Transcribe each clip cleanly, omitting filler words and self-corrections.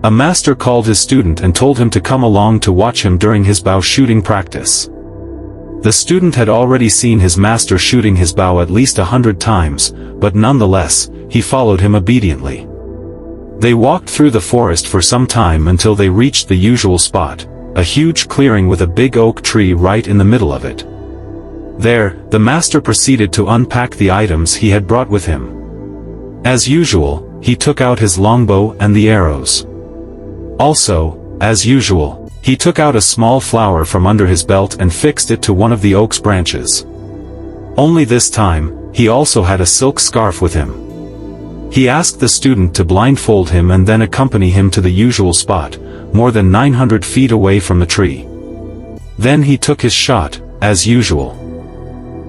A master called his student and told him to come along to watch him during his bow shooting practice. The student had already seen his master shooting his bow at least 100 times, but nonetheless, he followed him obediently. They walked through the forest for some time until they reached the usual spot, a huge clearing with a big oak tree right in the middle of it. There, the master proceeded to unpack the items he had brought with him. As usual, he took out his longbow and the arrows. Also, as usual, he took out a small flower from under his belt and fixed it to one of the oak's branches. Only this time, he also had a silk scarf with him. He asked the student to blindfold him and then accompany him to the usual spot, more than 900 feet away from the tree. Then he took his shot, as usual.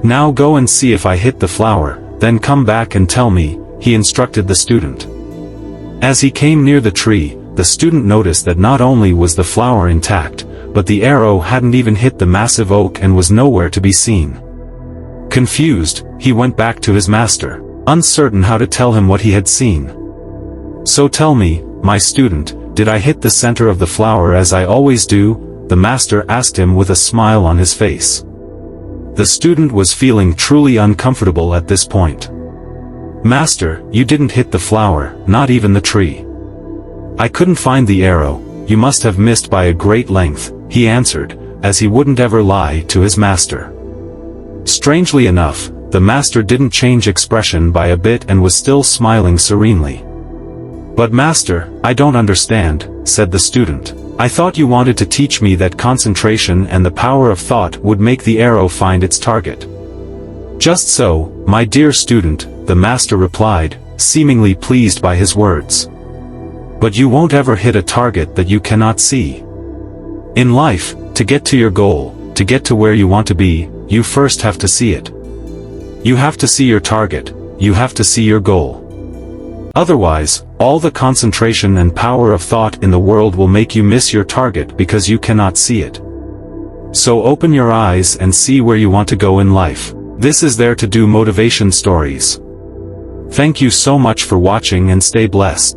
"Now go and see if I hit the flower, then come back and tell me," he instructed the student. As he came near the tree, the student noticed that not only was the flower intact, but the arrow hadn't even hit the massive oak and was nowhere to be seen. Confused, he went back to his master, uncertain how to tell him what he had seen. "So tell me, my student, did I hit the center of the flower as I always do?" the master asked him with a smile on his face. The student was feeling truly uncomfortable at this point. "Master, you didn't hit the flower, not even the tree." "I couldn't find the arrow, you must have missed by a great length," he answered, as he wouldn't ever lie to his master. Strangely enough, the master didn't change expression by a bit and was still smiling serenely. "But master, I don't understand," said the student. "I thought you wanted to teach me that concentration and the power of thought would make the arrow find its target." "Just so, my dear student," the master replied, seemingly pleased by his words. "But you won't ever hit a target that you cannot see. In life, to get to your goal, to get to where you want to be, you first have to see it. You have to see your target, you have to see your goal. Otherwise, all the concentration and power of thought in the world will make you miss your target because you cannot see it. So open your eyes and see where you want to go in life." This is There to Do Motivation Stories. Thank you so much for watching and stay blessed.